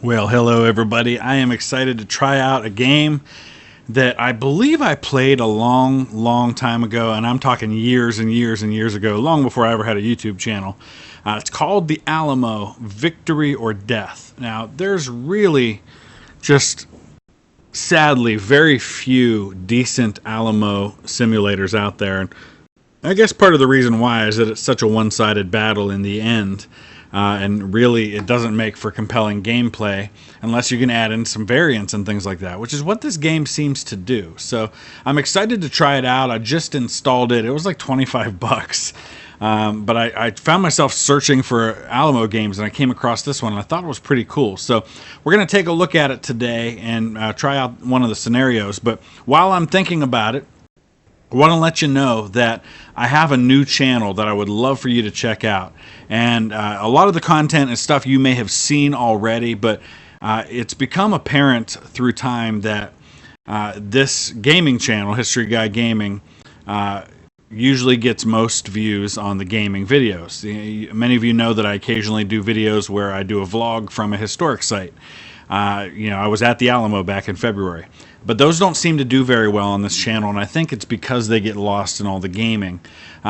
Well, hello everybody. I am excited to try out a game that I believe I played a long time ago, and I'm talking years and years and years ago, long before I ever had a YouTube channel. It's called the Alamo: Victory or Death. Now, there's really just sadly very few decent Alamo simulators out there, and I guess part of the reason why is that it's such a one-sided battle in the end. And really, it doesn't make for compelling gameplay unless you can add in some variants and things like that, which is what this game seems to do. So I'm excited to try it out. I just installed it. It was like 25 bucks. But I found myself searching for Alamo games, and I came across this one, and I thought it was pretty cool. So we're going to take a look at it today and try out one of the scenarios. But while I'm thinking about it, I want to let you know that I have a new channel that I would love for you to check out. And a lot of the content is stuff you may have seen already, but it's become apparent through time that this gaming channel, History Guy Gaming, usually gets most views on the gaming videos. Many of you know that I occasionally do videos where I do a vlog from a historic site. I was at the Alamo back in February. But those don't seem to do very well on this channel, and I think it's because they get lost in all the gaming.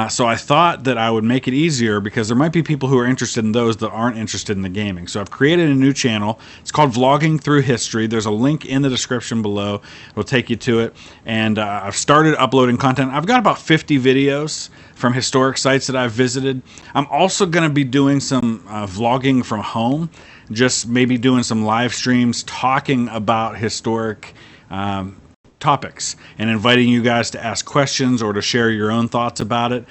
So I thought that I would make it easier because there might be people who are interested in those that aren't interested in the gaming. So I've created a new channel. It's called Vlogging Through History. There's a link in the description below. It'll take you to it. And I've started uploading content. I've got about 50 videos from historic sites that I've visited. I'm also going to be doing some vlogging from home, just maybe doing some live streams talking about historic topics and inviting you guys to ask questions or to share your own thoughts about it.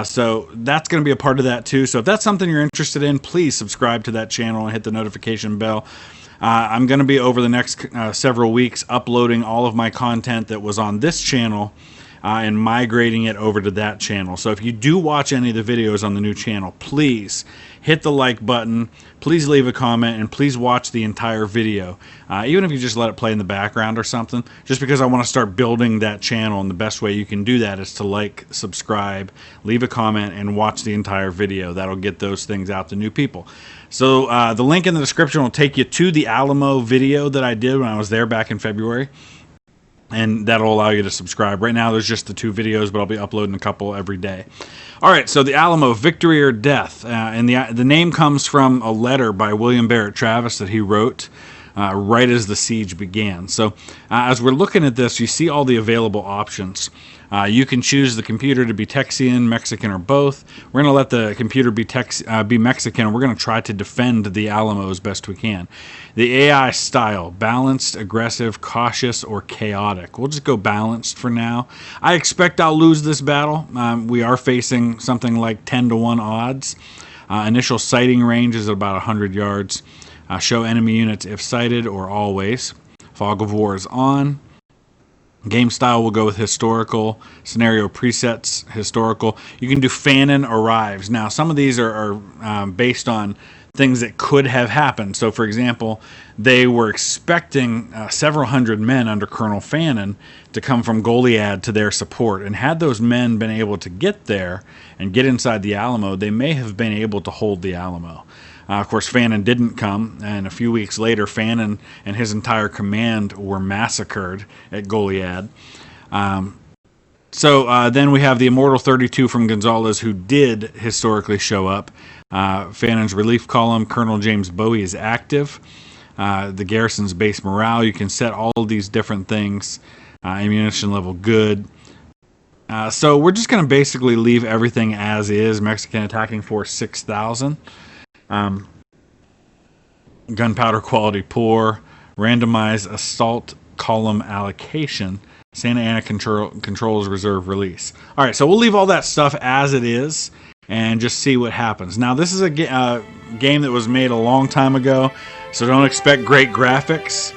So that's going to be a part of that too. So if that's something you're interested in, please subscribe to that channel and hit the notification bell. I'm going to be over the next several weeks uploading all of my content that was on this channel and migrating it over to that channel. So if you do watch any of the videos on the new channel, please hit the like button, please leave a comment, and please watch the entire video. Even if you just let it play in the background or something, just because I want to start building that channel, and the best way you can do that is to like, subscribe, leave a comment, and watch the entire video. That'll get those things out to new people. So the link in the description will take you to the Alamo video that I did when I was there back in February. And that'll allow you to subscribe. Right now there's just the 2 videos, but I'll be uploading a couple every day. Alright, so the Alamo: Victory or Death. And the name comes from a letter by William Barrett Travis that he wrote right as the siege began. So as we're looking at this, you see all the available options. You can choose the computer to be Texian, Mexican, or both. We're going to let the computer be Mexican, and we're going to try to defend the Alamo as best we can. The AI style: balanced, aggressive, cautious, or chaotic. We'll just go balanced for now. I expect I'll lose this battle. We are facing something like 10-to-1 odds. Initial sighting range is about 100 yards. Show enemy units if sighted or always. Fog of War is on. Game style will go with historical. Scenario presets, historical. You can do Fanon arrives. Now, some of these are based on things that could have happened. So, for example, they were expecting several hundred men under Colonel Fanon to come from Goliad to their support. And had those men been able to get there and get inside the Alamo, they may have been able to hold the Alamo. Of course, Fanon didn't come, and a few weeks later, Fanon and his entire command were massacred at Goliad. So then we have the Immortal 32 from Gonzalez, who did historically show up. Fanon's relief column, Colonel James Bowie, is active. The garrison's base morale, you can set all of these different things. Ammunition level good. So we're just going to basically leave everything as is. Mexican attacking force 6,000. Gunpowder quality poor. Randomized assault column allocation. Santa Ana controls reserve release. All right, so we'll leave all that stuff as it is and just see what happens. Now, this is a game that was made a long time ago, so don't expect great graphics,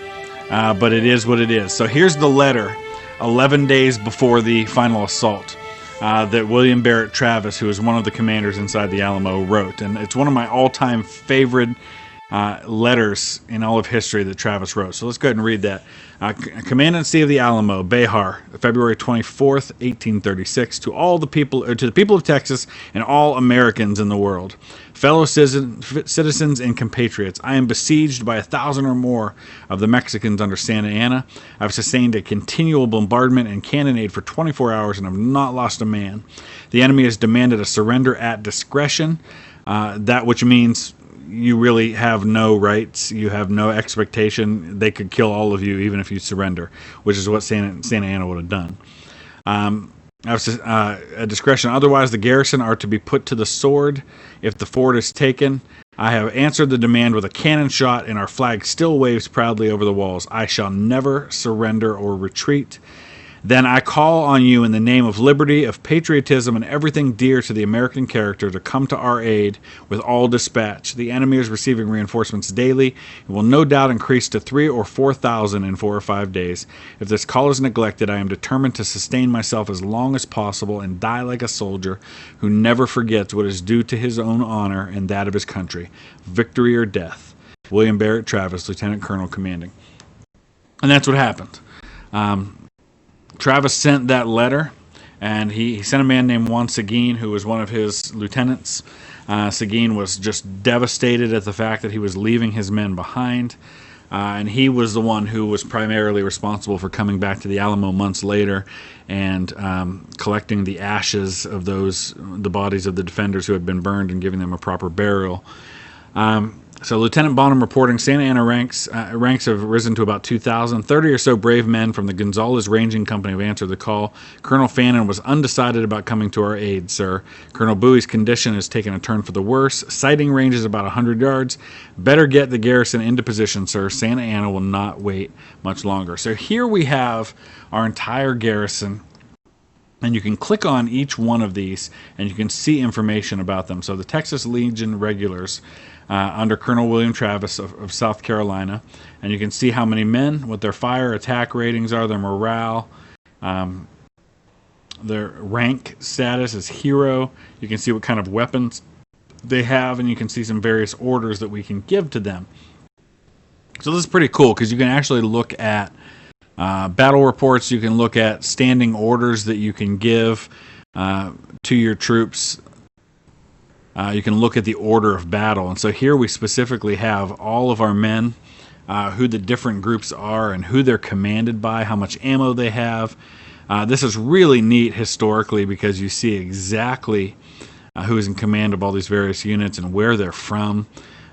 but it is what it is. So here's the letter 11 days before the final assault that William Barrett Travis, who is one of the commanders inside the Alamo, wrote. And it's one of my all-time favorite letters in all of history that Travis wrote. So let's go ahead and read that. Command-in-See of the Alamo, Behar, February 24th, 1836, to all the people, or to the people of Texas and all Americans in the world, fellow citizens and compatriots, I am besieged by 1,000 or more of the Mexicans under Santa Anna. I've sustained a continual bombardment and cannonade for 24 hours and have not lost a man. The enemy has demanded a surrender at discretion, that which means you really have no rights. You have no expectation. They could kill all of you even if you surrender, which is what Santa Anna would have done. At discretion. Otherwise, the garrison are to be put to the sword if the fort is taken. I have answered the demand with a cannon shot, and our flag still waves proudly over the walls. I shall never surrender or retreat. Then I call on you in the name of liberty, of patriotism, and everything dear to the American character to come to our aid with all dispatch. The enemy is receiving reinforcements daily and will no doubt increase to 3,000 or 4,000 in 4 or 5 days. If this call is neglected, I am determined to sustain myself as long as possible and die like a soldier who never forgets what is due to his own honor and that of his country. Victory or death. William Barrett Travis, Lieutenant Colonel commanding. And that's what happened. Travis sent that letter, and he sent a man named Juan Seguin, who was one of his lieutenants. Seguin was just devastated at the fact that he was leaving his men behind, and he was the one who was primarily responsible for coming back to the Alamo months later and collecting the ashes of the bodies of the defenders who had been burned and giving them a proper burial. So Lieutenant Bonham reporting Santa Anna ranks have risen to about 2,000. 30 or so brave men from the Gonzales Ranging Company have answered the call. Colonel Fannin was undecided about coming to our aid, sir. Colonel Bowie's condition has taken a turn for the worse. Sighting range is about 100 yards. Better get the garrison into position, sir. Santa Anna will not wait much longer. So here we have our entire garrison. And you can click on each one of these, and you can see information about them. So the Texas Legion Regulars, under Colonel William Travis of South Carolina. And you can see how many men, what their fire attack ratings are, their morale, their rank status as hero. You can see what kind of weapons they have, and you can see some various orders that we can give to them. So this is pretty cool because you can actually look at battle reports. You can look at standing orders that you can give to your troops. You can look at the order of battle. And so here we specifically have all of our men, who the different groups are and who they're commanded by, how much ammo they have. This is really neat historically because you see exactly who is in command of all these various units and where they're from.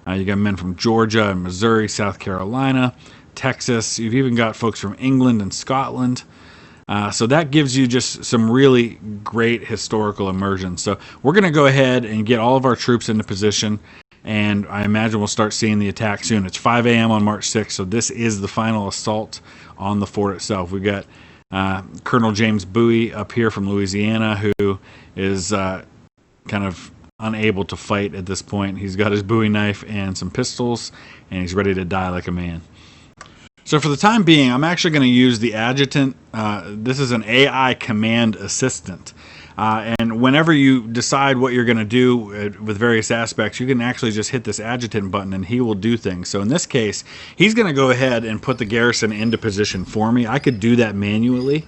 You got men from Georgia and Missouri, South Carolina, Texas. You've even got folks from England and Scotland. So that gives you just some really great historical immersion. So we're going to go ahead and get all of our troops into position, and I imagine we'll start seeing the attack soon. It's 5 a.m. on March 6th, so this is the final assault on the fort itself. We got Colonel James Bowie up here from Louisiana, who is kind of unable to fight at this point. He's got his Bowie knife and some pistols, and he's ready to die like a man. So for the time being, I'm actually going to use the adjutant. This is an AI command assistant. And whenever you decide what you're going to do with various aspects, you can actually just hit this adjutant button and he will do things. So in this case, he's going to go ahead and put the garrison into position for me. I could do that manually,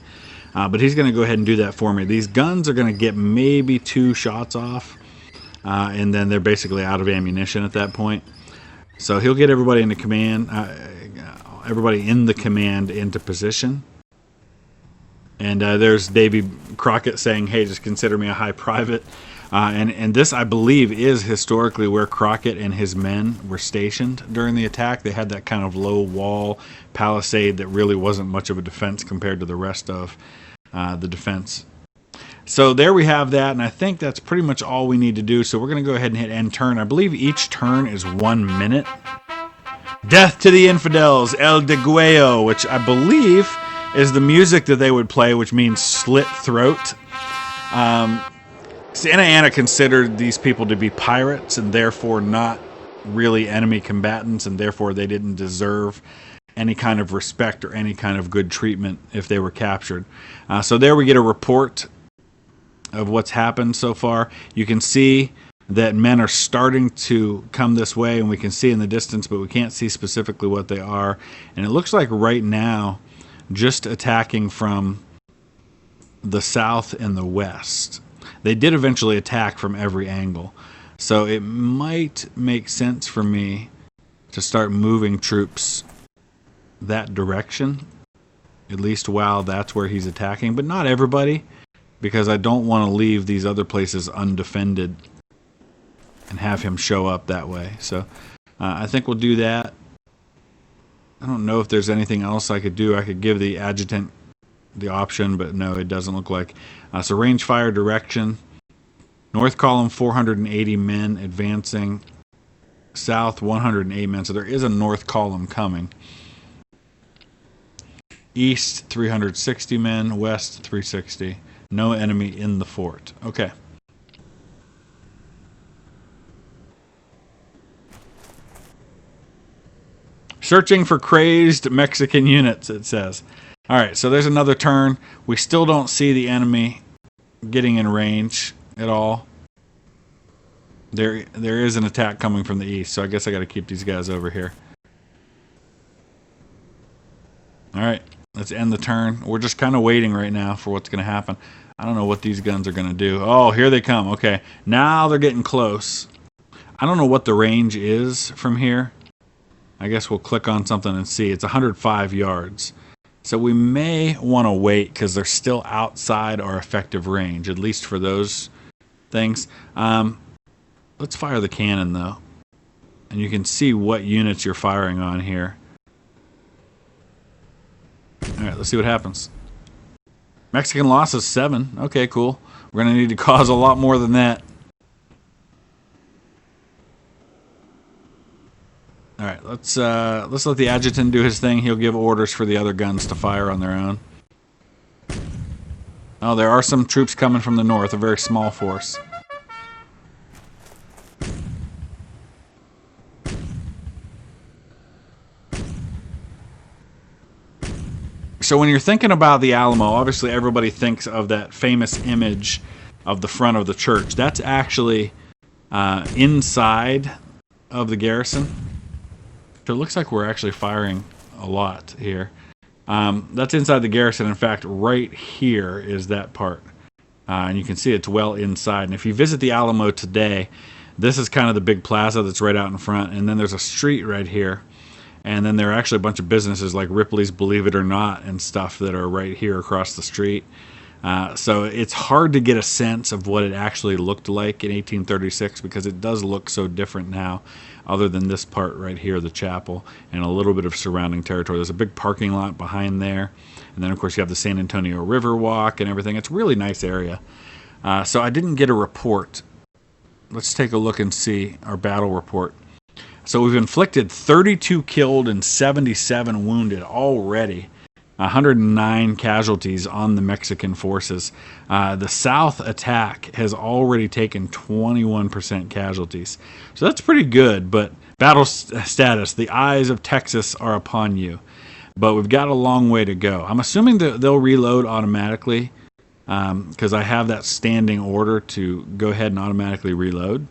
but he's going to go ahead and do that for me. These guns are going to get maybe 2 shots off, and then they're basically out of ammunition at that point. So he'll get everybody into command. Everybody in the command into position. And there's Davy Crockett saying, hey, just consider me a high private. And this, I believe, is historically where Crockett and his men were stationed during the attack. They had that kind of low wall palisade that really wasn't much of a defense compared to the rest of the defense. So there we have that, and I think that's pretty much all we need to do. So we're going to go ahead and hit end turn. I believe each turn is 1 minute. Death to the Infidels, El Degüello, which I believe is the music that they would play, which means slit throat. Santa Anna considered these people to be pirates and therefore not really enemy combatants, and therefore they didn't deserve any kind of respect or any kind of good treatment if they were captured. So there we get a report of what's happened so far. You can see that men are starting to come this way, and we can see in the distance, but we can't see specifically what they are. And it looks like right now, just attacking from the south and the west. They did eventually attack from every angle. So it might make sense for me to start moving troops that direction, at least while that's where he's attacking, but not everybody, because I don't want to leave these other places undefended and have him show up that way. So I think we'll do that. I don't know if there's anything else I could do. I could give the adjutant the option, but no, it doesn't look like. So range fire direction. North column, 480 men advancing. South, 108 men. So there is a north column coming. East, 360 men. West, 360. No enemy in the fort. Okay. Searching for crazed Mexican units, it says. All right, so there's another turn. We still don't see the enemy getting in range at all. There is an attack coming from the east, so I guess I got to keep these guys over here. All right, let's end the turn. We're just kind of waiting right now for what's going to happen. I don't know what these guns are going to do. Oh, here they come. Okay, now they're getting close. I don't know what the range is from here. I guess we'll click on something and see. It's 105 yards. So we may want to wait because they're still outside our effective range, at least for those things. Let's fire the cannon, though. And you can see what units you're firing on here. All right, let's see what happens. Mexican loss is 7. Okay, cool. We're going to need to cause a lot more than that. All right, let's let the adjutant do his thing. He'll give orders for the other guns to fire on their own. Oh, there are some troops coming from the north, a very small force. So when you're thinking about the Alamo, obviously everybody thinks of that famous image of the front of the church. That's actually inside of the garrison. So it looks like we're actually firing a lot here. That's inside the garrison. In fact, right here is that part. And you can see it's well inside. And if you visit the Alamo today, this is kind of the big plaza that's right out in front. And then there's a street right here. And then there are actually a bunch of businesses like Ripley's Believe It or Not and stuff that are right here across the street. So it's hard to get a sense of what it actually looked like in 1836 because it does look so different now, other than this part right here, the chapel, and a little bit of surrounding territory. There's a big parking lot behind there. And then, of course, you have the San Antonio River Walk and everything. It's a really nice area. So I didn't get a report. Let's take a look and see our battle report. So we've inflicted 32 killed and 77 wounded already. 109 casualties on the Mexican forces. The South attack has already taken 21% casualties. So that's pretty good, but battle status, the eyes of Texas are upon you. But we've got a long way to go. I'm assuming that they'll reload automatically because I have that standing order to go ahead and automatically reload.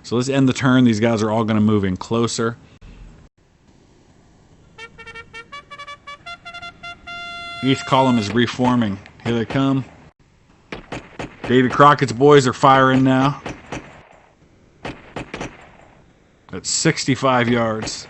So let's end the turn. These guys are all going to move in closer. East column is reforming. Here they come. Davy Crockett's boys are firing now. At 65 yards.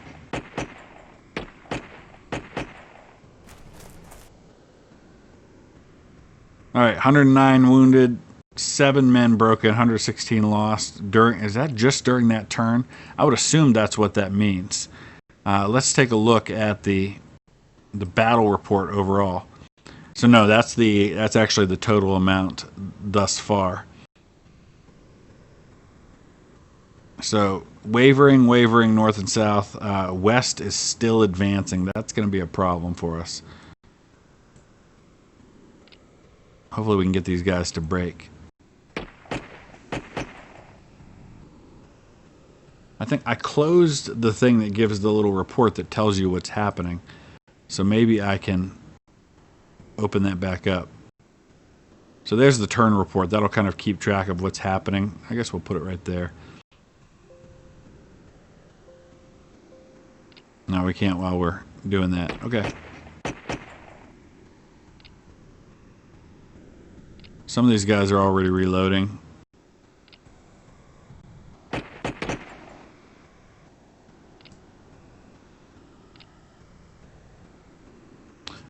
All right, 109 wounded, 7 men broken, 116 lost. Is that just during that turn? I would assume that's what that means. Let's take a look at the battle report overall. So no, that's actually the total amount thus far. So wavering north and south. West is still advancing. That's going to be a problem for us. Hopefully we can get these guys to break. I think I closed the thing that gives the little report that tells you what's happening. So maybe I can open that back up. So there's the turn report. That'll kind of keep track of what's happening. I guess we'll put it right there. No, we can't while we're doing that. Okay. Some of these guys are already reloading.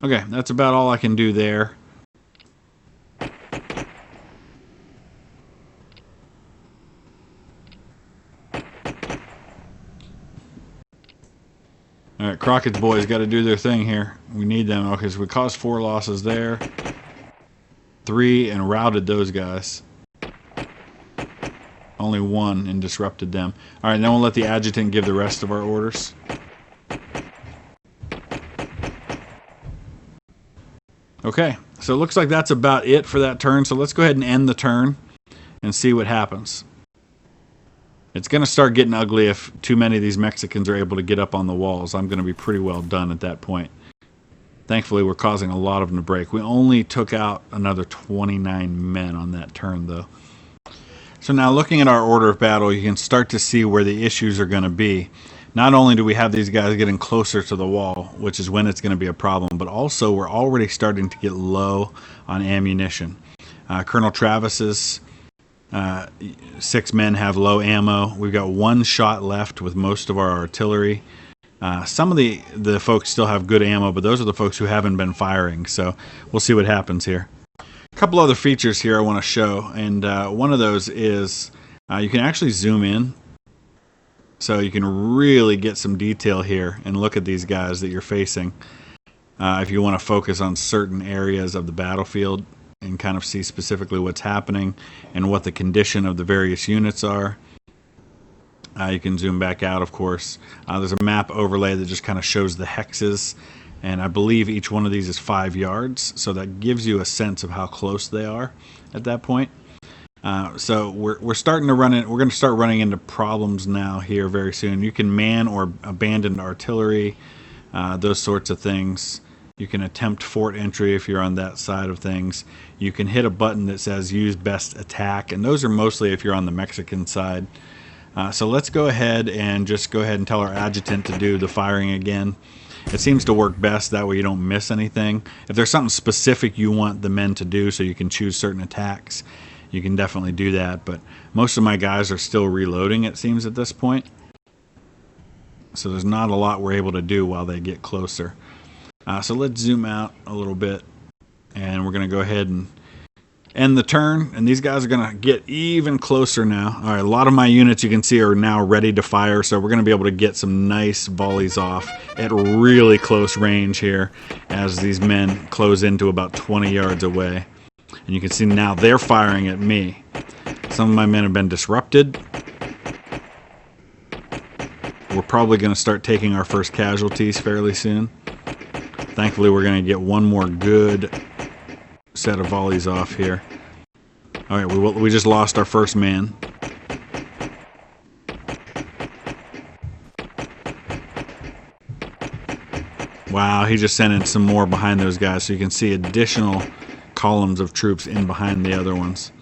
Okay, that's about all I can do there. Alright, Crockett's boys got to do their thing here. We need them. Okay, so we caused 4 losses there. 3 and routed those guys. Only 1 and disrupted them. Alright, then we'll let the adjutant give the rest of our orders. Okay, so it looks like that's about it for that turn. So let's go ahead and end the turn and see what happens. It's going to start getting ugly if too many of these Mexicans are able to get up on the walls. I'm going to be pretty well done at that point. Thankfully, we're causing a lot of them to break. We only took out another 29 men on that turn, though. So now looking at our order of battle, you can start to see where the issues are going to be. Not only do we have these guys getting closer to the wall, which is when it's going to be a problem, but also we're already starting to get low on ammunition. Colonel Travis's 6 men have low ammo. We've got 1 shot left with most of our artillery. Some of the folks still have good ammo, but those are the folks who haven't been firing, so we'll see what happens here. A couple other features here I want to show, and one of those is you can actually zoom in, so you can really get some detail here and look at these guys that you're facing if you want to focus on certain areas of the battlefield and kind of see specifically what's happening and what the condition of the various units are. You can zoom back out, of course. There's a map overlay that just kind of shows the hexes, and I believe each one of these is 5 yards, so that gives you a sense of how close they are at that point. So we're starting to run it. We're going to start running into problems now here very soon. You can man or abandon artillery, those sorts of things. You can attempt fort entry if you're on that side of things. You can hit a button that says use best attack, and those are mostly if you're on the Mexican side. So let's go ahead and just go ahead and tell our adjutant to do the firing again. It seems to work best, that way you don't miss anything. If there's something specific you want the men to do so you can choose certain attacks, you can definitely do that, but most of my guys are still reloading, it seems, at this point. So there's not a lot we're able to do while they get closer. So let's zoom out a little bit, and we're going to go ahead and end the turn, and these guys are going to get even closer now. All right, a lot of my units you can see are now ready to fire, so we're going to be able to get some nice volleys off at really close range here as these men close into about 20 yards away. And you can see now they're firing at me. Some of my men have been disrupted. We're probably going to start taking our first casualties fairly soon. Thankfully, we're going to get one more good set of volleys off here. All right, we just lost our first man. Wow, he just sent in some more behind those guys, so you can see additional columns of troops in behind the other ones.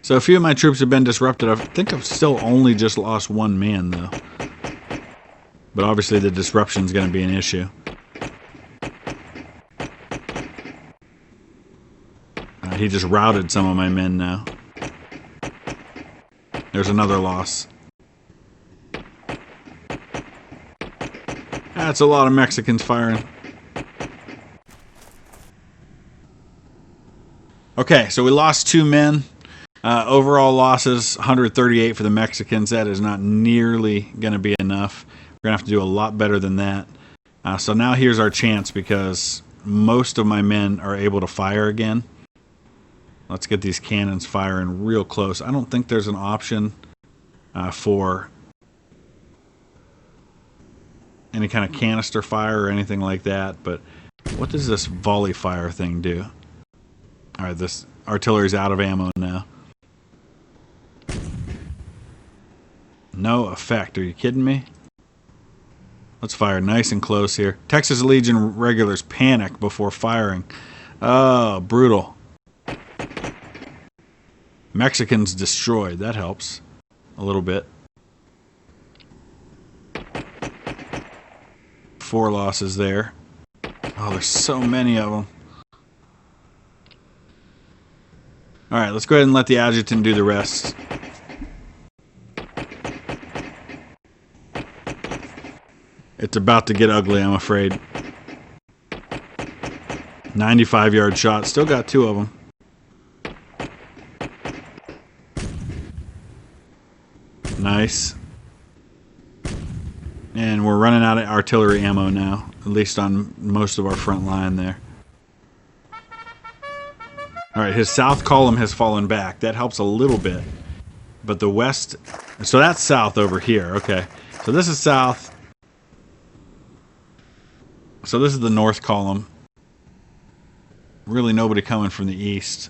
So a few of my troops have been disrupted. I think I've still only just lost 1 man, though. But obviously the disruption is going to be an issue. He just routed some of my men now. There's another loss. That's a lot of Mexicans firing. Okay, so we lost 2 men. Overall losses, 138 for the Mexicans. That is not nearly going to be enough. We're going to have to do a lot better than that. So now here's our chance, because most of my men are able to fire again. Let's get these cannons firing real close. I don't think there's an option for any kind of canister fire or anything like that, but what does this volley fire thing do? Alright, this artillery's out of ammo now. No effect. Are you kidding me? Let's fire nice and close here. Texas Legion regulars panic before firing. Oh, brutal. Mexicans destroyed. That helps a little bit. 4 losses there. Oh, there's so many of them. Alright, let's go ahead and let the adjutant do the rest. It's about to get ugly, I'm afraid. 95-yard shot. Still got 2 of them. Nice. And we're running out of artillery ammo now, at least on most of our front line there. Alright, his south column has fallen back. That helps a little bit. But the west... So that's south over here. Okay. So this is south. So this is the north column. Really nobody coming from the east.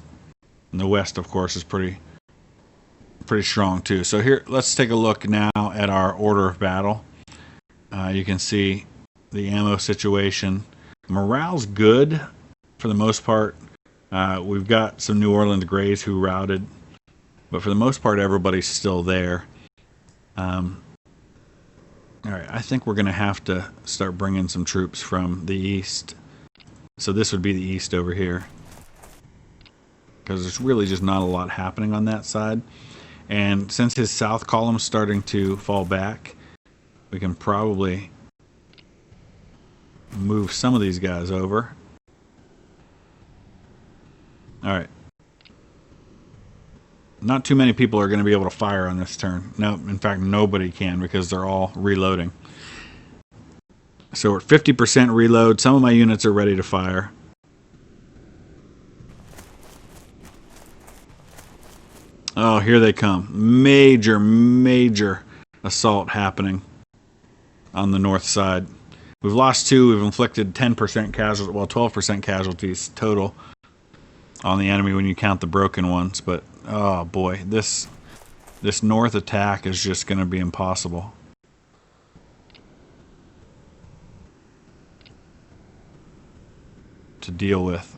And the west, of course, is pretty strong too. So here, let's take a look now at our order of battle. You can see the ammo situation. Morale's good for the most part. We've got some New Orleans Grays who routed, but for the most part, everybody's still there. All right, I think we're going to have to start bringing some troops from the east. So this would be the east over here, because there's really just not a lot happening on that side. And since his south column's starting to fall back, we can probably move some of these guys over. Alright. Not too many people are going to be able to fire on this turn. No, in fact, nobody can because they're all reloading. So we're at 50% reload. Some of my units are ready to fire. Oh, here they come. Major, major assault happening on the north side. We've lost 2. We've inflicted 10% casualties, well, 12% casualties total on the enemy when you count the broken ones. But, oh boy, this north attack is just going to be impossible. To deal with.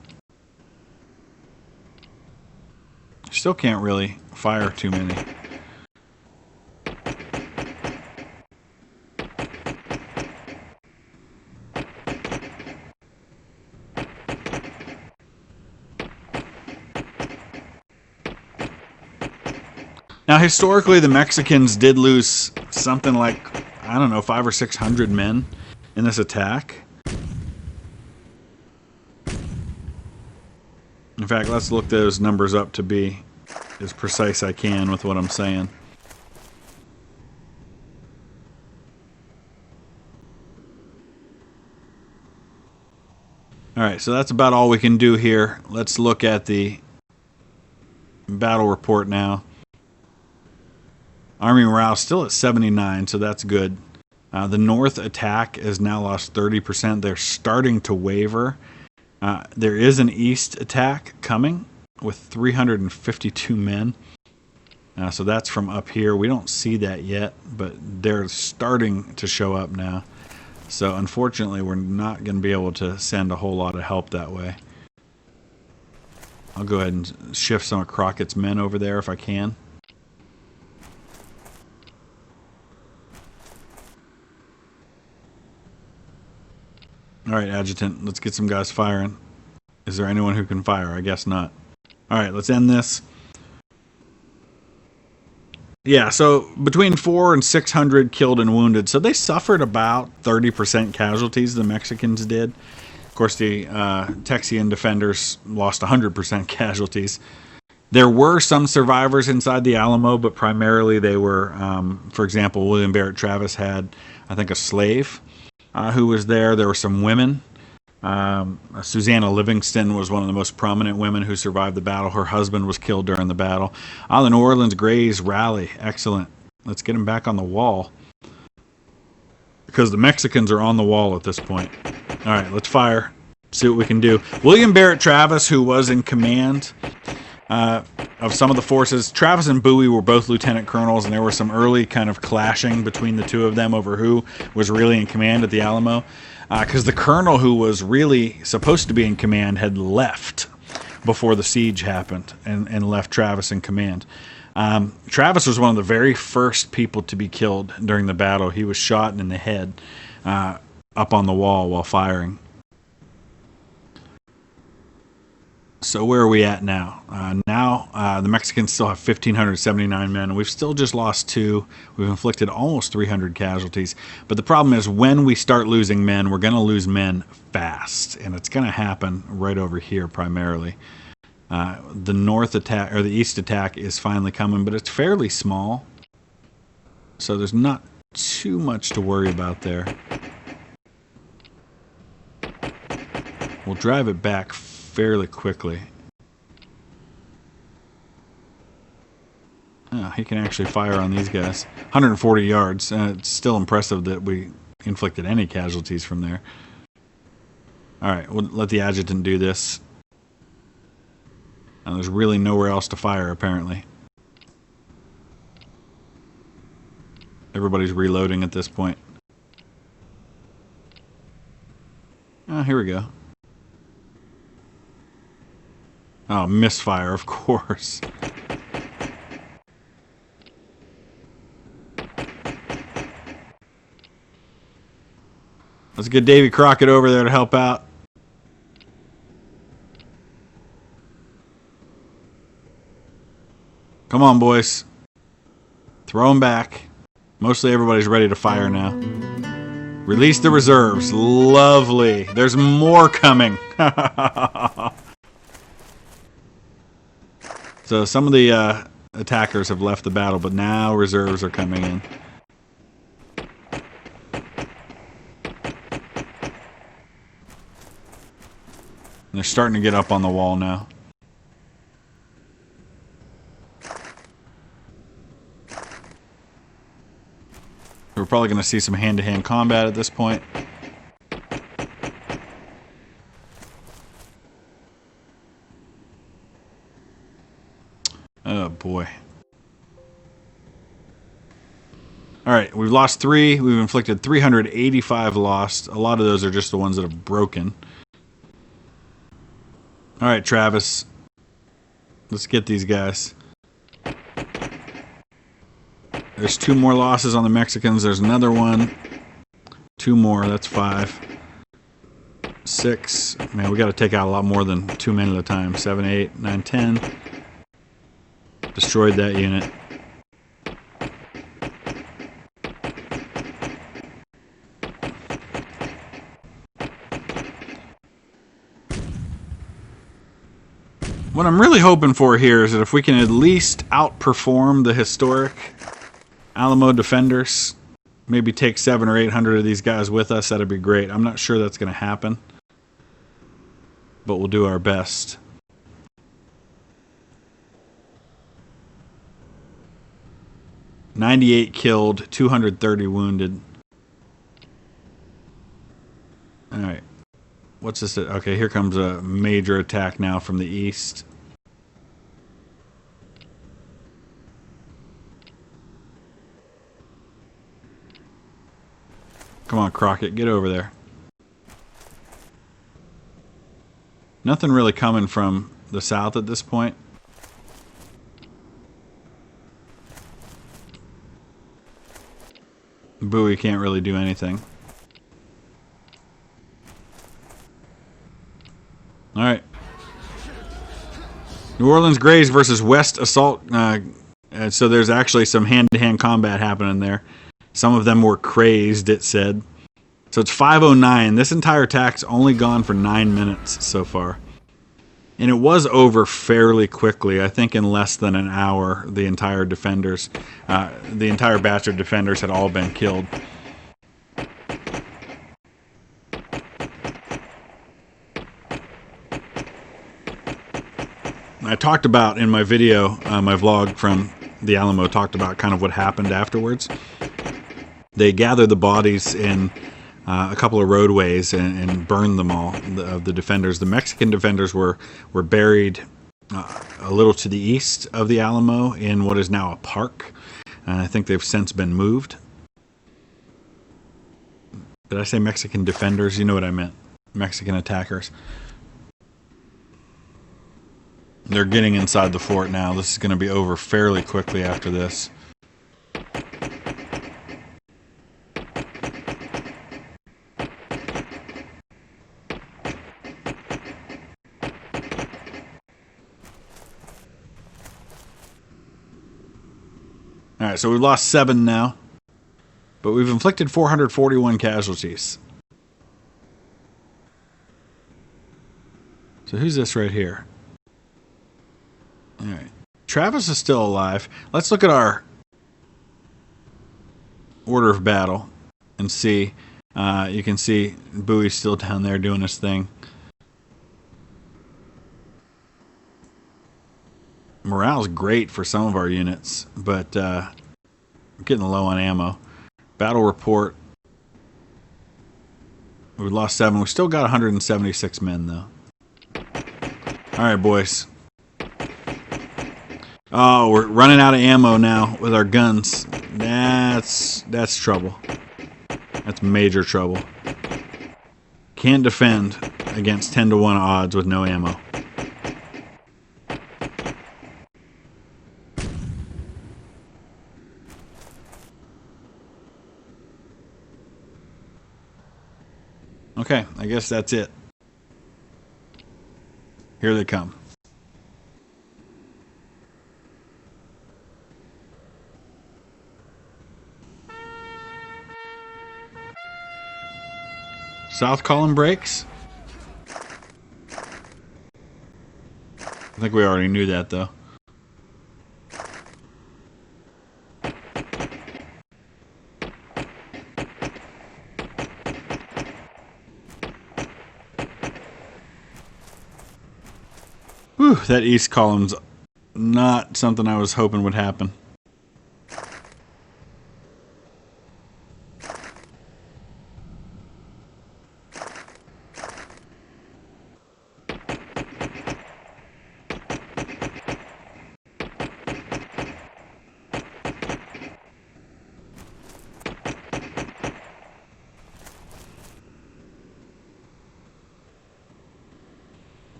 Still can't really fire too many. Now, historically, the Mexicans did lose something like, I don't know, 500 or 600 men in this attack. In fact, let's look those numbers up to be as precise I can with what I'm saying. Alright, so that's about all we can do here. Let's look at the battle report now. Army morale still at 79, so that's good. The north attack has now lost 30%. They're starting to waver. There is an east attack coming with 352 men. So that's from up here. We don't see that yet, but they're starting to show up now. So unfortunately, we're not going to be able to send a whole lot of help that way. I'll go ahead and shift some of Crockett's men over there if I can. Alright, Adjutant, let's get some guys firing. Is there anyone who can fire? I guess not. Alright, let's end this. Yeah, so between 400 and 600 killed and wounded. So they suffered about 30% casualties, the Mexicans did. Of course, the Texian defenders lost 100% casualties. There were some survivors inside the Alamo, but primarily they were, for example, William Barrett Travis had, I think, a slave who was there. There were some women. Susanna Livingston was one of the most prominent women who survived the battle. Her husband was killed during the battle. The New Orleans Grays rally. Excellent. Let's get them back on the wall, because the Mexicans are on the wall at this point. All right, let's fire. See what we can do. William Barrett Travis, who was in command, of some of the forces. Travis and Bowie were both lieutenant colonels, and there were some early kind of clashing between the two of them over who was really in command at the Alamo. Because the colonel who was really supposed to be in command had left before the siege happened and left Travis in command. Travis was one of the very first people to be killed during the battle. He was shot in the head up on the wall while firing. So where are we at now? The Mexicans still have 1,579 men. We've still just lost 2. We've inflicted almost 300 casualties. But the problem is when we start losing men, we're going to lose men fast. And it's going to happen right over here primarily. The north attack, or the east attack, is finally coming, but it's fairly small. So there's not too much to worry about there. We'll drive it back fairly quickly. Oh, he can actually fire on these guys. 140 yards. It's still impressive that we inflicted any casualties from there. Alright, we'll let the adjutant do this. And there's really nowhere else to fire, apparently. Everybody's reloading at this point. Oh, here we go. Oh, misfire, of course. Let's get Davy Crockett over there to help out. Come on, boys. Throw them back. Mostly everybody's ready to fire now. Release the reserves. Lovely. There's more coming. So some of the attackers have left the battle, but now reserves are coming in. And they're starting to get up on the wall now. We're probably going to see some hand-to-hand combat at this point. Oh boy. Alright, we've lost 3. We've inflicted 385 lost. A lot of those are just the ones that have broken. Alright, Travis. Let's get these guys. There's 2 more losses on the Mexicans. There's another one. 2 more. That's 5. 6. Man, we got to take out a lot more than 2 men at a time. 7, 8, 9, 10. Destroyed that unit. What I'm really hoping for here is that if we can at least outperform the historic Alamo defenders, maybe take 700 or 800 of these guys with us, that'd be great. I'm not sure that's going to happen, but we'll do our best. "98 killed, 230 wounded." Alright. What's this? Okay, here comes a major attack now from the east. Come on, Crockett, get over there. Nothing really coming from the south at this point. Bowie can't really do anything. Alright. New Orleans Grays versus West Assault. So there's actually some hand-to-hand combat happening there. Some of them were crazed, it said. So it's 5:09. This entire attack's only gone for 9 minutes so far. And it was over fairly quickly. I think in less than an hour, the entire defenders, the entire batch of defenders had all been killed. I talked about in my video, my vlog from the Alamo, talked about kind of what happened afterwards. They gathered the bodies in a couple of roadways and burned them all, of the defenders. The Mexican defenders were buried a little to the east of the Alamo in what is now a park. And I think they've since been moved. Did I say Mexican defenders? You know what I meant. Mexican attackers. They're getting inside the fort now. This is going to be over fairly quickly after this. Alright, so we've lost 7 now. But we've inflicted 441 casualties. So who's this right here? Alright. Travis is still alive. Let's look at our order of battle and see. You can see Bowie's still down there doing his thing. Morale's great for some of our units, but we're getting low on ammo. Battle report. We lost 7. We still got 176 men, though. Alright, boys. Oh, we're running out of ammo now with our guns. That's trouble. That's major trouble. Can't defend against 10-to-1 odds with no ammo. Okay, I guess that's it. Here they come. South column breaks. I think we already knew that, though. Whew, that east column's not something I was hoping would happen.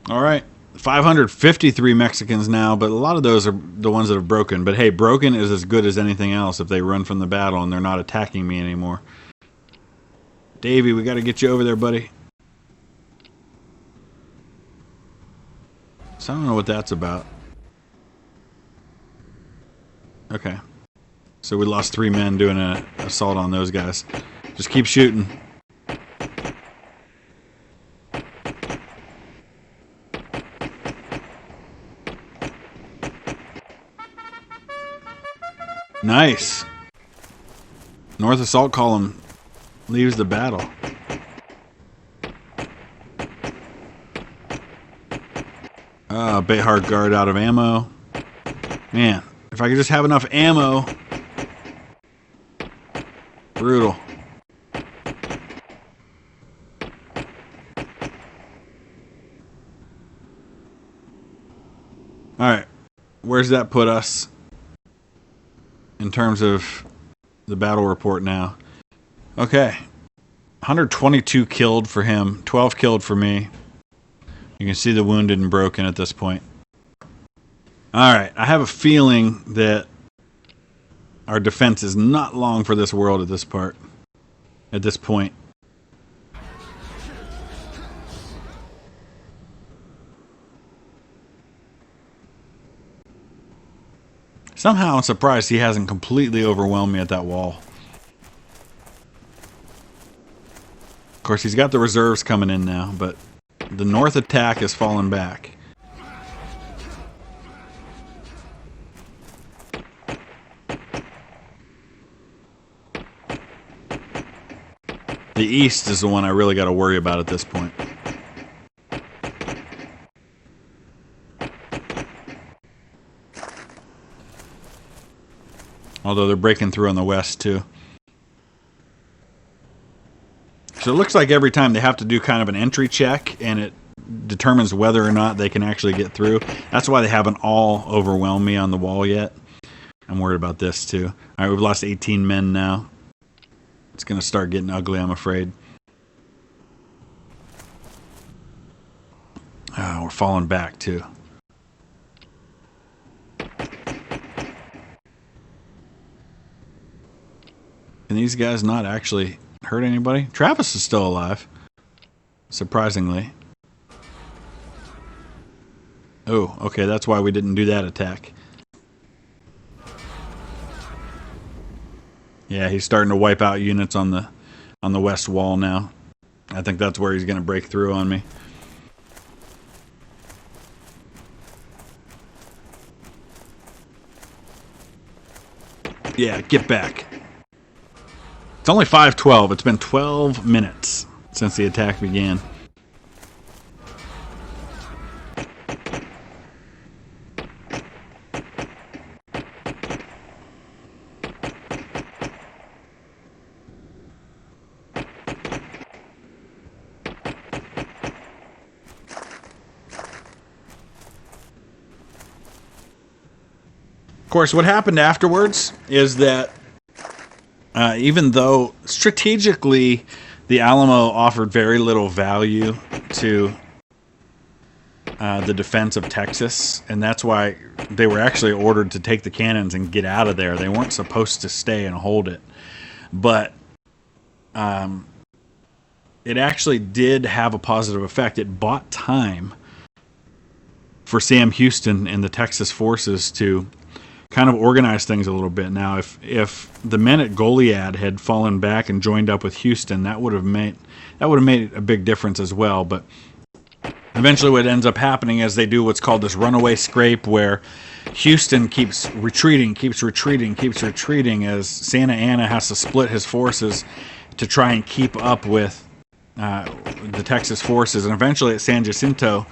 All right. 553 Mexicans now, but a lot of those are the ones that have broken. But hey, broken is as good as anything else if they run from the battle and they're not attacking me anymore. Davey, we got to get you over there, buddy. So I don't know what that's about. Okay. So we lost 3 men doing an assault on those guys. Just keep shooting. Nice. North assault column leaves the battle. Behar guard out of ammo. Man, if I could just have enough ammo. Brutal. Alright. Where's that put us in terms of the battle report now? Okay. 122 killed for him. 12 killed for me. You can see the wounded and broken at this point. Alright. I have a feeling that our defense is not long for this world at this part. At this point. Somehow I'm surprised he hasn't completely overwhelmed me at that wall. Of course, he's got the reserves coming in now, but the north attack has fallen back. The east is the one I really got to worry about at this point. Although they're breaking through on the west too. So it looks like every time they have to do kind of an entry check, and it determines whether or not they can actually get through. That's why they haven't all overwhelmed me on the wall yet. I'm worried about this too. All right, we've lost 18 men now. It's going to start getting ugly, I'm afraid. We're falling back too. Can these guys not actually hurt anybody? Travis is still alive, surprisingly. Oh, okay, that's why we didn't do that attack. Yeah, he's starting to wipe out units on the west wall now. I think that's where he's going to break through on me. Yeah, get back. It's only 5:12. It's been 12 minutes since the attack began. Of course, what happened afterwards is that even though strategically the Alamo offered very little value to the defense of Texas, and that's why they were actually ordered to take the cannons and get out of there. They weren't supposed to stay and hold it. But it actually did have a positive effect. It bought time for Sam Houston and the Texas forces to kind of organize things a little bit. Now, if the men at Goliad had fallen back and joined up with Houston, that would have made a big difference as well. But eventually, what ends up happening is they do what's called this runaway scrape, where Houston keeps retreating as Santa Anna has to split his forces to try and keep up with the Texas forces. And eventually, at San Jacinto,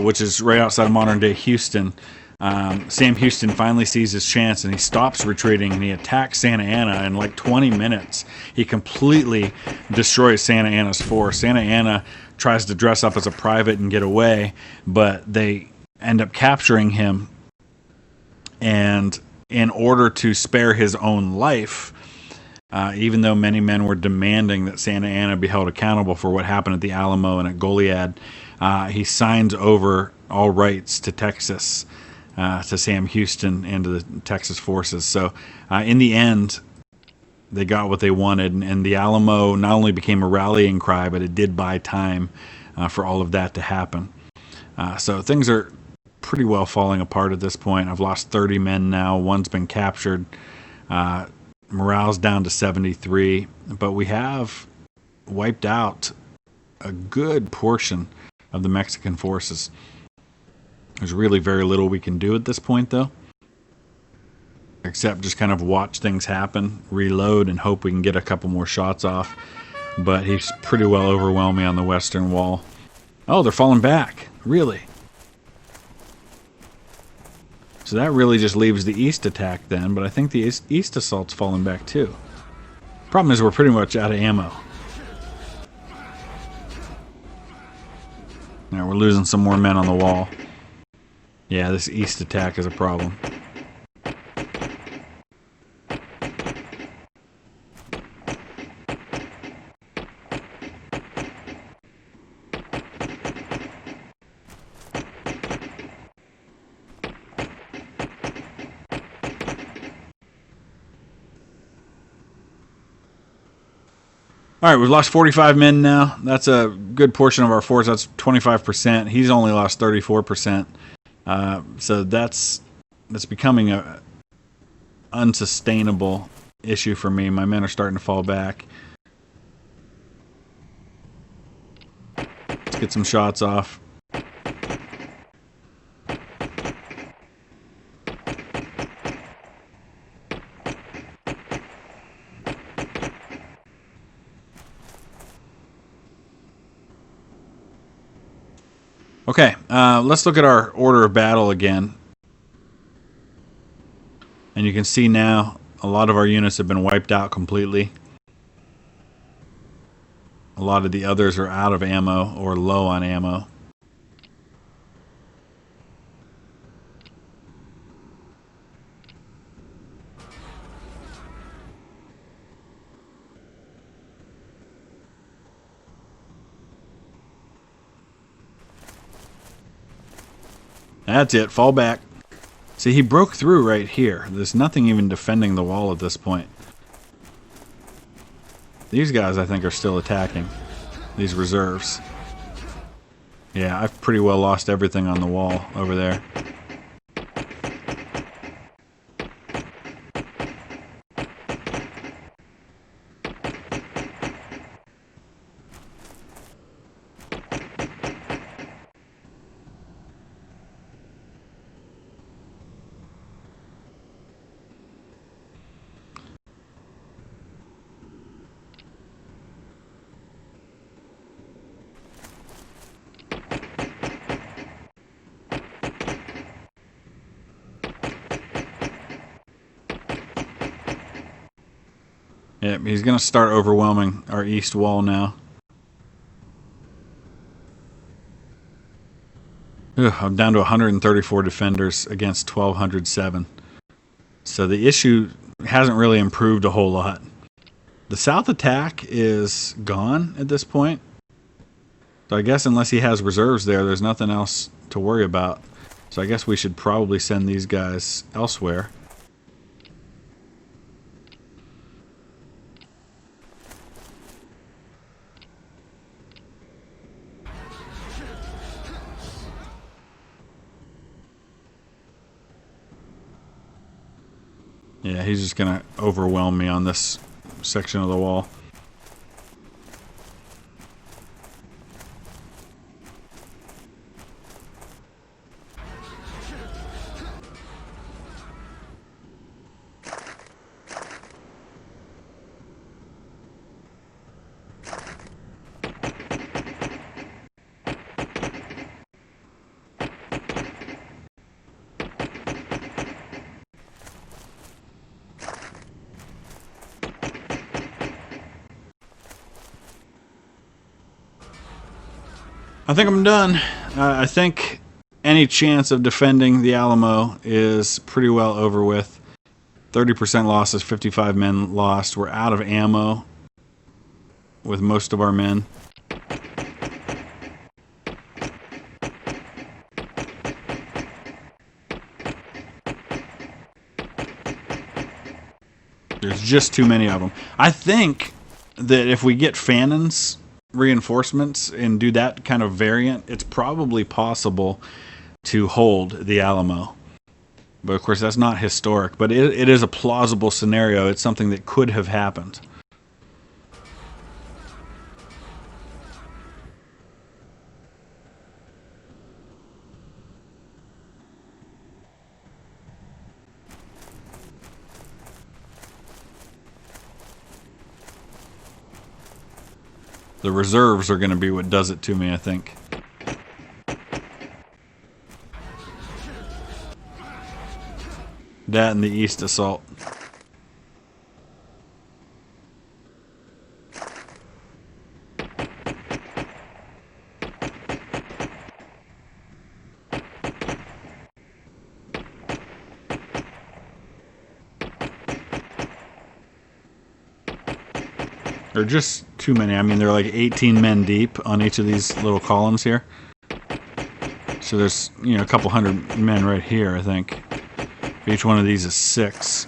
which is right outside of modern-day Houston, Sam Houston finally sees his chance and he stops retreating and he attacks Santa Anna. In like 20 minutes, he completely destroys Santa Anna's force. Santa Anna tries to dress up as a private and get away, but they end up capturing him. And in order to spare his own life, even though many men were demanding that Santa Anna be held accountable for what happened at the Alamo and at Goliad, he signs over all rights to Texas, to Sam Houston and to the Texas forces. So in the end, they got what they wanted, and the Alamo not only became a rallying cry, but it did buy time for all of that to happen. So things are pretty well falling apart at this point. I've lost 30 men now. One's been captured. Morale's down to 73, but we have wiped out a good portion of the Mexican forces. There's really very little we can do at this point, though, except just kind of watch things happen, reload, and hope we can get a couple more shots off. But he's pretty well overwhelmed me on the western wall. Oh, they're falling back. Really? So that really just leaves the east attack then, but I think the east assault's falling back too. Problem is we're pretty much out of ammo. Now we're losing some more men on the wall. Yeah, this east attack is a problem. All right, we've lost 45 men now. That's a good portion of our force. That's 25%. He's only lost 34%. So that's becoming a unsustainable issue for me. My men are starting to fall back. Let's get some shots off. Okay, let's look at our order of battle again. And you can see now a lot of our units have been wiped out completely. A lot of the others are out of ammo or low on ammo. That's it. Fall back. See, he broke through right here. There's nothing even defending the wall at this point. These guys, I think, are still attacking. These reserves. Yeah, I've pretty well lost everything on the wall over there. Yep, he's going to start overwhelming our east wall now. Ugh, I'm down to 134 defenders against 1,207. So the issue hasn't really improved a whole lot. The south attack is gone at this point. So I guess unless he has reserves there, there's nothing else to worry about. So I guess we should probably send these guys elsewhere. Yeah, he's just going to overwhelm me on this section of the wall. I think I'm done. I think any chance of defending the Alamo is pretty well over with. 30% losses, 55 men lost. We're out of ammo with most of our men. There's just too many of them. I think that if we get Fannon's reinforcements and do that kind of variant, it's probably possible to hold the Alamo. But of course that's not historic, but it is a plausible scenario. It's something that could have happened. The reserves are going to be what does it to me, I think. That and the east assault. They're just too many. I mean, they're like 18 men deep on each of these little columns here. So there's, you know, a couple hundred men right here, I think. Each one of these is 6.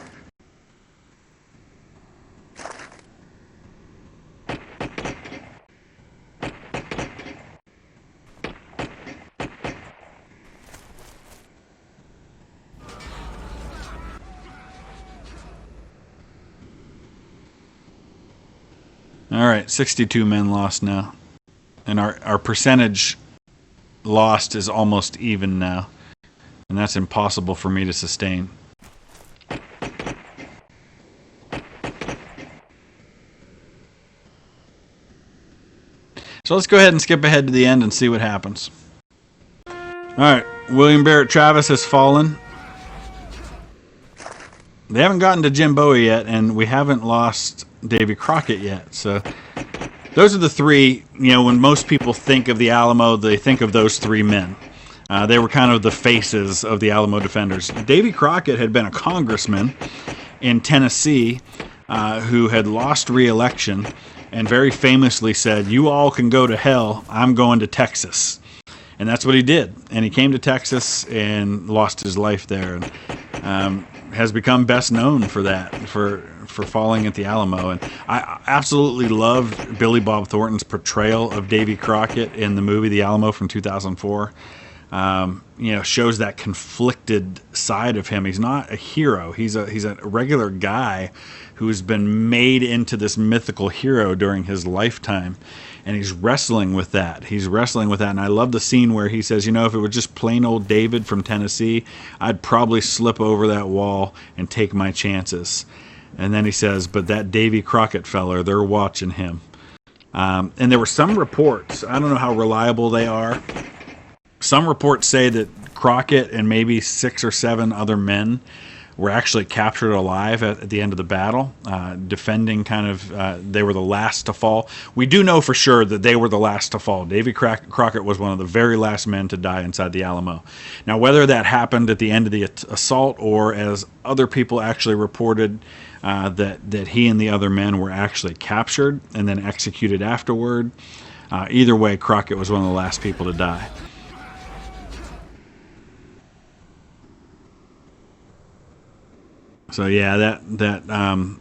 Alright, 62 men lost now. And our percentage lost is almost even now. And that's impossible for me to sustain. So let's go ahead and skip ahead to the end and see what happens. Alright, William Barrett Travis has fallen. They haven't gotten to Jim Bowie yet, and we haven't lost Davy Crockett yet. So those are the three, you know, when most people think of the Alamo, they think of those 3 men. They were kind of the faces of the Alamo defenders. Davy Crockett had been a congressman in Tennessee who had lost re-election and very famously said, "You all can go to hell, I'm going to Texas." And that's what he did. And he came to Texas and lost his life there, and has become best known for that, for falling at the Alamo. And I absolutely loved Billy Bob Thornton's portrayal of Davy Crockett in the movie The Alamo from 2004. Shows that conflicted side of him. He's not a hero. He's a regular guy who's been made into this mythical hero during his lifetime. And he's wrestling with that. And I love the scene where he says, if it was just plain old David from Tennessee, I'd probably slip over that wall and take my chances. And then he says, but that Davy Crockett feller, they're watching him. And there were some reports, I don't know how reliable they are. Some reports say that Crockett and maybe 6 or 7 other men were actually captured alive at the end of the battle, defending they were the last to fall. We do know for sure that they were the last to fall. Davy Crockett was one of the very last men to die inside the Alamo. Now, whether that happened at the end of the assault or as other people actually reported that he and the other men were actually captured and then executed afterward, either way, Crockett was one of the last people to die. So yeah, that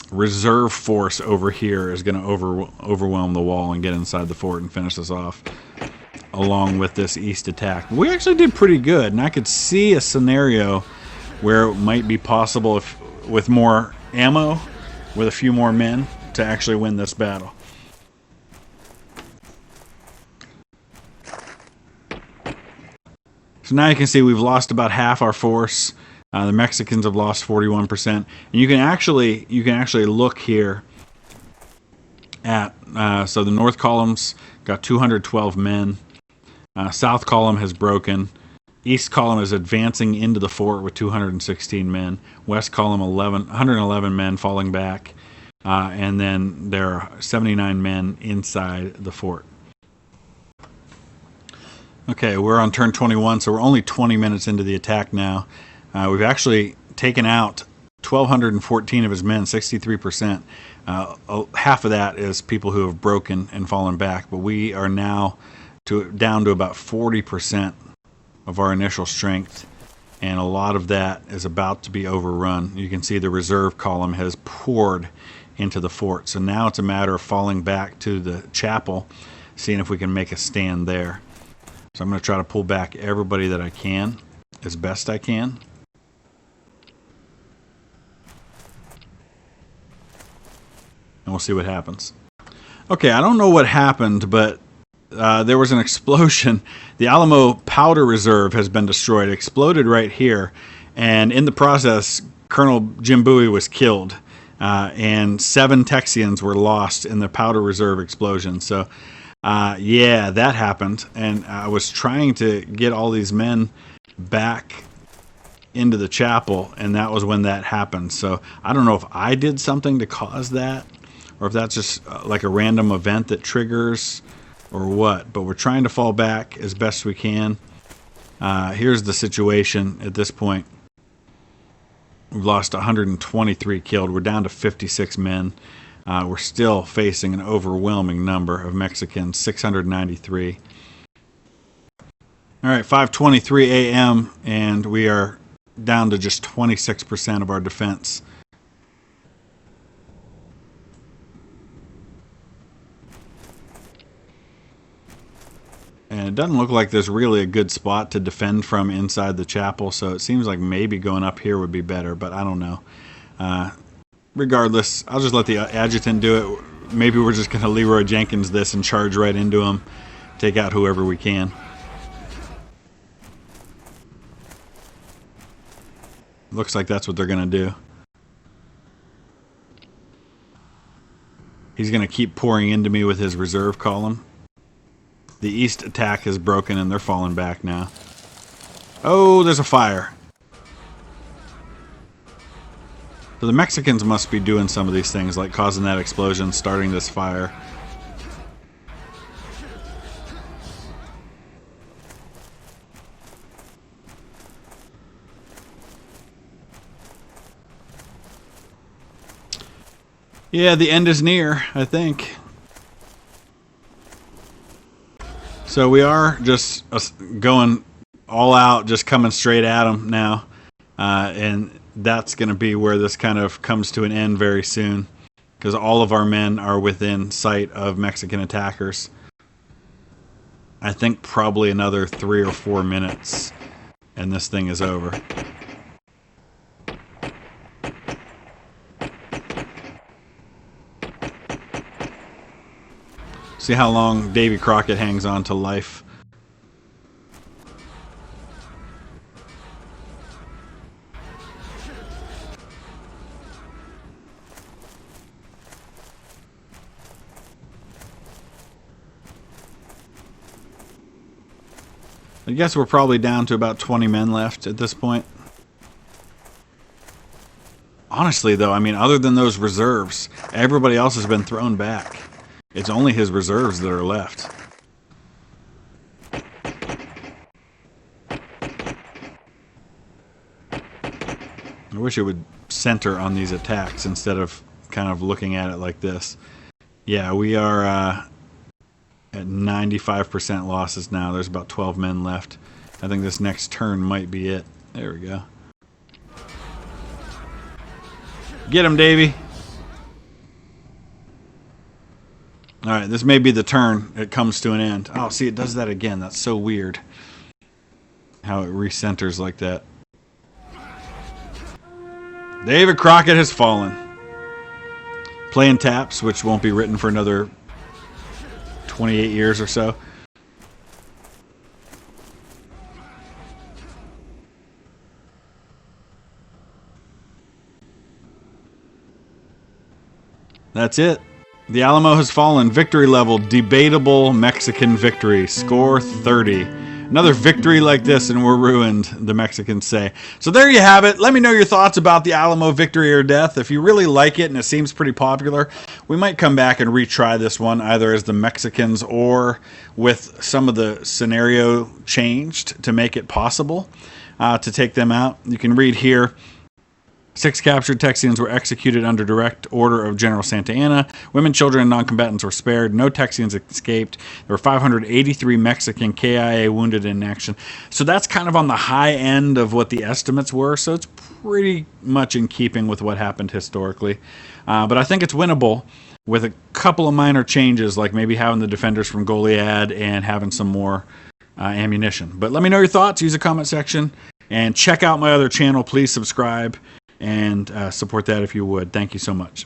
reserve force over here is going to overwhelm the wall and get inside the fort and finish us off, along with this east attack. We actually did pretty good, and I could see a scenario where it might be possible, if with more ammo, with a few more men, to actually win this battle. So now you can see we've lost about half our force. The Mexicans have lost 41%, and you can actually look here at so the north column's got 212 men. South column has broken. East column is advancing into the fort with 216 men. West column 111 men falling back, and then there are 79 men inside the fort. Okay, we're on turn 21, so we're only 20 minutes into the attack now. We've actually taken out 1,214 of his men, 63%. Half of that is people who have broken and fallen back, but we are now down to about 40% of our initial strength, and a lot of that is about to be overrun. You can see the reserve column has poured into the fort, so now it's a matter of falling back to the chapel, seeing if we can make a stand there. So I'm going to try to pull back everybody that I can, as best I can. And we'll see what happens. Okay, I don't know what happened, but there was an explosion. The Alamo powder reserve has been destroyed. It exploded right here, and in the process, Colonel Jim Bowie was killed, and 7 Texians were lost in the powder reserve explosion. So, yeah, that happened, and I was trying to get all these men back into the chapel, and that was when that happened. So I don't know if I did something to cause that, or if that's just like a random event that triggers, or what. But we're trying to fall back as best we can. Here's the situation at this point. We've lost 123 killed. We're down to 56 men. We're still facing an overwhelming number of Mexicans, 693. All right, 5:23 a.m. and we are down to just 26% of our defense. And it doesn't look like there's really a good spot to defend from inside the chapel, so it seems like maybe going up here would be better, but I don't know. Regardless, I'll just let the adjutant do it. Maybe we're just going to Leroy Jenkins this and charge right into him, take out whoever we can. Looks like that's what they're going to do. He's going to keep pouring into me with his reserve column. The east attack is broken and they're falling back now. Oh, there's a fire. So the Mexicans must be doing some of these things, like causing that explosion, starting this fire. Yeah, the end is near, I think. So we are just going all out, just coming straight at them now. And that's going to be where this kind of comes to an end very soon, because all of our men are within sight of Mexican attackers. I think probably another 3 or 4 minutes and this thing is over. See how long Davy Crockett hangs on to life. I guess we're probably down to about 20 men left at this point. Honestly, though, I mean, other than those reserves, everybody else has been thrown back. It's only his reserves that are left. I wish it would center on these attacks instead of kind of looking at it like this. Yeah, we are at 95% losses now. There's about 12 men left. I think this next turn might be it. There we go. Get him, Davy. Alright, this may be the turn. It comes to an end. Oh, see, it does that again. That's so weird. How it recenters like that. David Crockett has fallen. Playing taps, which won't be written for another 28 years or so. That's it. The Alamo has fallen. Victory level, debatable Mexican victory. Score 30. Another victory like this and we're ruined, the Mexicans say. So there you have it. Let me know your thoughts about the Alamo victory or death. If you really like it and it seems pretty popular, we might come back and retry this one, either as the Mexicans or with some of the scenario changed to make it possible to take them out. You can read here. 6 captured Texians were executed under direct order of General Santa Anna. Women, children, and non-combatants were spared. No Texians escaped. There were 583 Mexican KIA wounded in action. So that's kind of on the high end of what the estimates were. So it's pretty much in keeping with what happened historically. But I think it's winnable with a couple of minor changes, like maybe having the defenders from Goliad and having some more ammunition. But let me know your thoughts. Use the comment section. And check out my other channel. Please subscribe and support that if you would. Thank you so much.